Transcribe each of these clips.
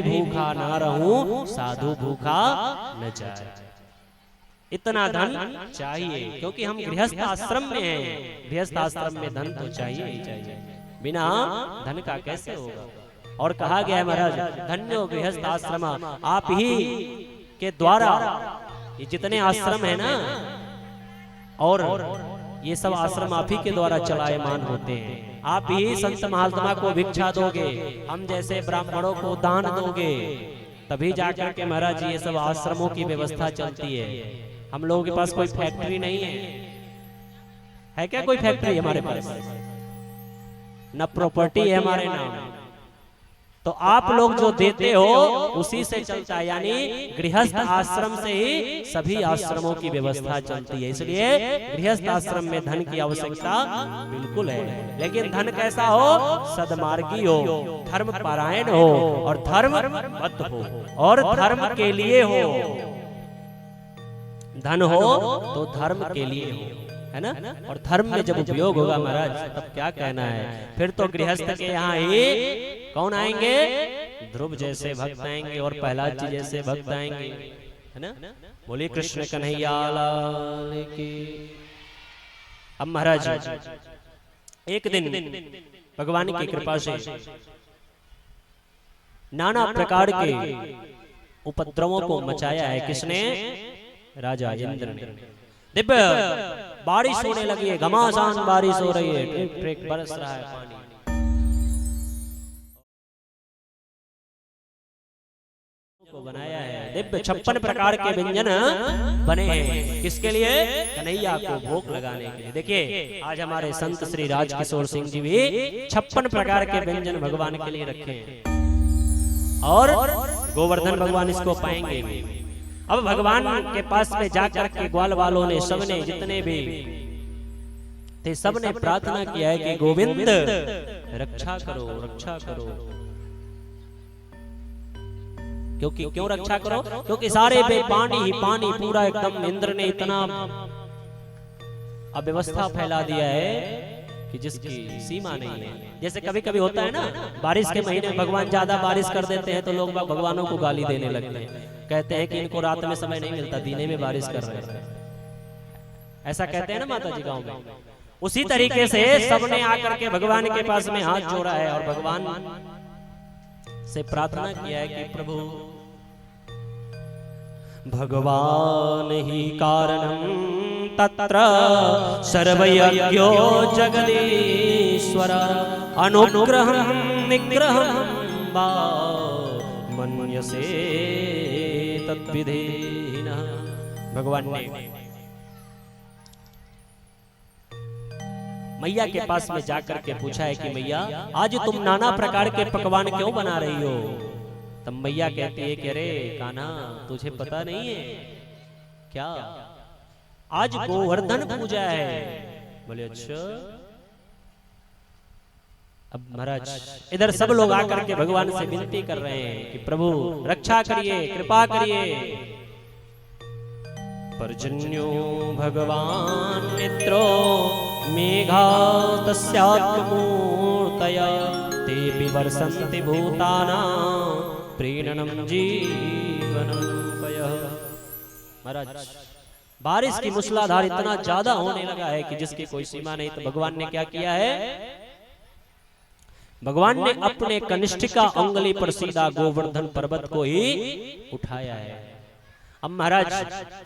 भूखा ना रहूं, साधु भूखा न जाए। इतना धन चाहिए, क्योंकि हम गृहस्थ आश्रम में हैं। गृहस्थ आश्रम में धन तो चाहिए ही चाहिए, बिना धन का कैसे होगा। और कहा गया है महाराज, धन्यो गृहस्थ आश्रम, आप ही के द्वारा ये जितने आश्रम है ना, और ये सब आश्रम आप ही के द्वारा चलायमान होते हैं। आप ही संत महात्मा को भिक्षा दोगे, हम जैसे ब्राह्मणों को दान दोगे, तभी जाकर के महाराज ये सब आश्रमों की व्यवस्था चलती है। हम लोगों के पास कोई फैक्ट्री नहीं है क्या? कोई फैक्ट्री हमारे पास न प्रॉपर्टी है हमारे नाम, तो आप लोग जो देते हो उसी से चलता है। यानी गृहस्थ आश्रम से ही सभी आश्रमों की व्यवस्था चलती है। इसलिए गृहस्थ आश्रम में धन की आवश्यकता बिल्कुल है, लेकिन धन कैसा हो? सदमार्गी हो, धर्म परायण हो, और धर्मबद्ध हो, और धर्म के लिए हो। धन हो तो धर्म के लिए हो, है ना? और धर्म में जब उपयोग होगा महाराज, तब क्या कहना है। फिर तो गृहस्थ के यहाँ ही कौन आएंगे? ध्रुव जैसे भक्त आएंगे, और प्रहलाद जी जैसे भक्त आएंगे, है ना? बोलिए कृष्ण कन्हैया लाल की। अब महाराज एक दिन भगवान की कृपा से नाना प्रकार के उपद्रवों को मचाया है। किसने? राजा इंद्र ने। दिव्य बारिश होने लगी है, घमासान बारिश हो रही है, ट्रिप ट्रिप बरस रहा है पानी। को बनाया है दिव्य 56 प्रकार के व्यंजन बने हैं। किसके लिए? कन्हैया को भोग लगाने के लिए। देखिए आज हमारे संत श्री राजकिशोर सिंह जी भी 56 प्रकार के व्यंजन भगवान के लिए रखे हैं, और गोवर्धन भगवान इसको पाएंगे भी। अब भगवान के पास में जाकर के ग्वाल वालों ने, सबने, जितने भी थे, सबने प्रार्थना किया है कि गोविंद रक्षा करो, रक्षा करो। क्योंकि क्यों रक्षा करो? क्योंकि सारे पे पानी ही पानी, पूरा एकदम इंद्र ने इतना अव्यवस्था फैला दिया है कि जिसकी सीमा नहीं है। जैसे कभी कभी होता है ना, बारिश के महीने में भगवान ज्यादा बारिश कर देते हैं तो लोग भगवानों को गाली देने लगते हैं, कहते हैं कि इनको रात में समय नहीं मिलता, दिने में बारिश कर रहे हैं, ऐसा कहते हैं ना माता जी गांव में। उसी तरीके से सबने आकर के भगवान के पास में हाथ जोड़ा है, और भगवान से प्रार्थना किया है कि प्रभु भगवान ही कारणं तत्र सर्वयज्ञो जगदीश्वर अनुग्रहं निग्रहं वा मन्यसे तद्विधेनः। भगवान ने मैया के पास में जाकर के पूछा है कि मैया आज तुम नाना प्रकार के पकवान क्यों बना रही हो? तब मैया कहती है कि अरे कान्हा, तुझे पता नहीं है क्या, आज गोवर्धन पूजा है। बोले अच्छा। अब महाराज इधर सब लोग आकर के भगवान से विनती कर रहे हैं कि प्रभु रक्षा करिए, कृपा करिए। पर्जन्यो भगवान मित्रो मेघा तस्यात्मूर्तया तेपि वर्षन्ति भूतानां प्रीणनं जीवनं पयः। महाराज बारिश की मूसलाधार इतना ज्यादा होने लगा है कि जिसकी कोई सीमा नहीं। तो भगवान ने क्या किया है? भगवान ने अपने कनिष्ठिका उंगली पर सीधा गोवर्धन पर्वत को ही उठाया है। अब महाराज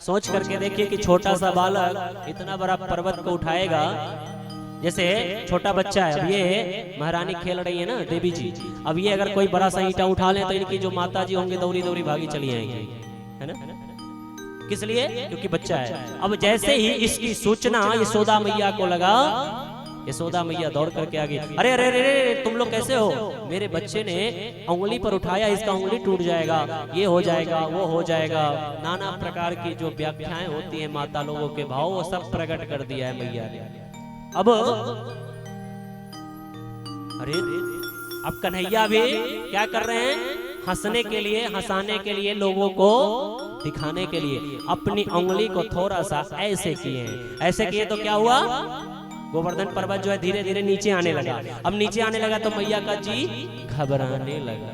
सोच करके देखिए कि छोटा सा बालक इतना बड़ा पर्वत को उठाएगा। जैसे छोटा बच्चा है, अब ये महारानी खेल रही है ना, देवी जी, अब ये अगर कोई बड़ा सा ईंटा उठा ले तो इनकी जो माता जी होंगे दौड़ी दौड़ी भागी चली आएंगी, है ना? किस लिए? क्योंकि बच्चा है। अब जैसे ही इसकी सूचना यशोदा मैया को लगा, यशोदा मैया दौड़ करके आ गई। अरे अरे अरे तुम लोग कैसे हो? मेरे बच्चे ने उंगली पर उठाया, इसका उंगली टूट जाएगा, ये हो जाएगा, वो हो जाएगा। नाना प्रकार की जो व्याख्याएं होती हैं माता लोगों के भाव, वो सब प्रकट कर दिया है मैया ने। अब अरे अब कन्हैया भी क्या कर रहे हैं? हंसने के लिए, हंसाने के लिए, लोगों को दिखाने के लिए अपनी उंगली को थोड़ा सा ऐसे किए हैं। ऐसे किए तो क्या हुआ? गोवर्धन पर्वत जो है धीरे धीरे नीचे आने लगा। अब नीचे आने लगा तो मैया का जी घबराने लगा।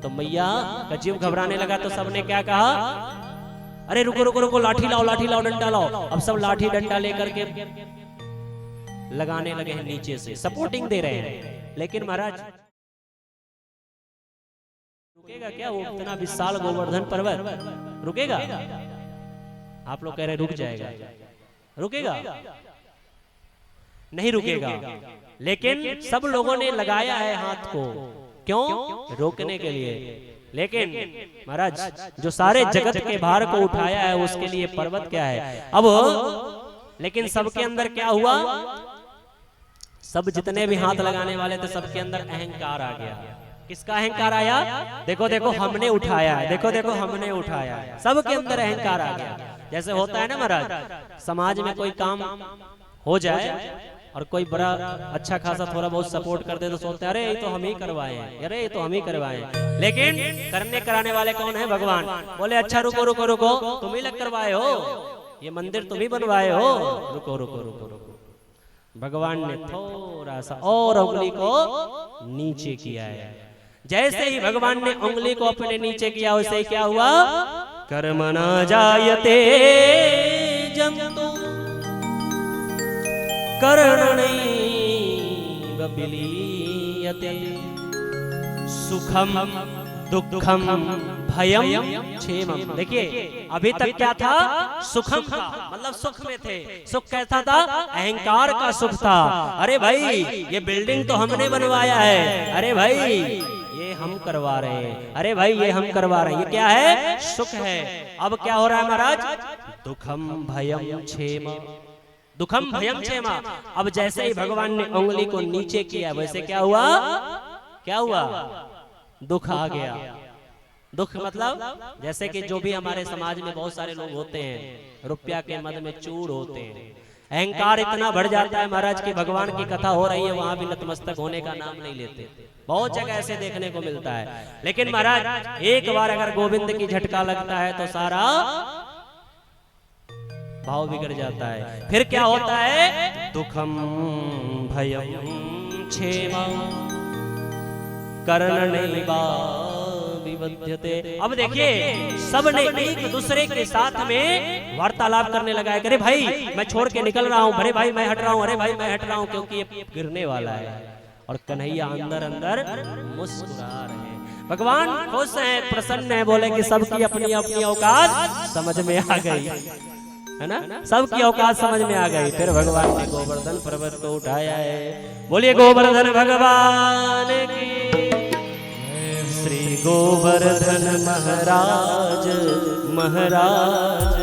तो मैया का जीव घबराने लगा तो सबने क्या कहा, अरे रुको रुको रुको, लाठी लाओ डंडा लाओ। अब सब लाठी डंडा लेकर के लगाने लगे हैं, नीचे से सपोर्टिंग दे रहे हैं। लेकिन महाराज रुकेगा क्या वो इतना विशाल गोवर्धन पर्वत? रुकेगा? आप लोग कह रहे रुक जाएगा, रुकेगा? नहीं रुकेगा। लेकिन सब लोगों ने लगाया है हाथ को, क्यों? रोकने के लिए। लेकिन महाराज जो सारे जगत के भार को उठाया है उसके लिए पर्वत क्या है? अब लेकिन सबके अंदर क्या हुआ? सब जितने भी हाथ लगाने वाले थे सबके अंदर अहंकार आ गया। किसका अहंकार आया? देखो देखो हमने उठाया है, देखो देखो हमने उठाया है। सबके अंदर अहंकार आ गया। जैसे होता है ना महाराज, समाज में कोई काम हो जाए और कोई बड़ा अच्छा खासा थोड़ा बहुत सपोर्ट कर दे तो सोचते हैं अरे ये तो हम ही करवाए हैं, अरे ये तो हम ही करवाए हैं। लेकिन करने कराने वाले कौन है? भगवान। बोले अच्छा रुको रुको रुको, तुम ही लग करवाए हो, ये मंदिर तुम ही बनवाए हो, रुको रुको रुको रुको। भगवान ने थोड़ा सा और उंगली को नीचे किया है। जैसे ही भगवान ने उंगली को अपने नीचे किया वैसे ही क्या हुआ? कर्मणा जायते जंतु कर्मणैव विलीयते सुखम दुखम भयम क्षेमम। देखिए अभी तक क्या था? सुखम था, मतलब सुख में थे। सुख कैसा था? अहंकार का सुख था। अरे भाई ये बिल्डिंग तो हमने बनवाया है, अरे भाई ये हम करवा रहे हैं, अरे भाई ये हम करवा रहे हैं, ये क्या है? सुख है। अब क्या हो रहा है महाराज? दुखम भयम क्षेम, दुखम भयम क्षेमा। अब जैसे ही भगवान ने उंगली को नीचे किया वैसे क्या हुआ? क्या हुआ? दुख आ गया। दुख मतलब जैसे कि जो भी हमारे समाज में बहुत सारे लोग होते हैं, रुपया के मद में चूर होते हैं, अहंकार इतना बढ़ जाता है महाराज की भगवान की कथा हो रही है वहां भी नतमस्तक होने का नाम नहीं लेते। बहुत जगह ऐसे देखने को मिलता है। लेकिन महाराज एक बार अगर गोविंद की झटका लगता है तो सारा भाव बिगड़ जाता है। फिर क्या होता है? दुखम भयम क्षेमम कर्णैवा विवध्यते। अब देखिए सबने एक दूसरे के साथ में वार्तालाप करने लगा है। अरे भाई मैं छोड़ के निकल रहा हूँ, अरे भाई मैं हट रहा हूँ, अरे भाई मैं हट रहा हूँ, क्योंकि ये गिरने वाला है। और कन्हैया अंदर अंदर मुस्कुरा रहे हैं। भगवान खुश हैं, प्रसन्न हैं, बोले कि सबकी अपनी अपनी औकात समझ में आ गई है ना, सबकी औकात समझ में आ गई। फिर भगवान ने गोवर्धन पर्वत को उठाया है। बोलिए गोवर्धन भगवान की, श्री गोवर्धन महाराज महाराज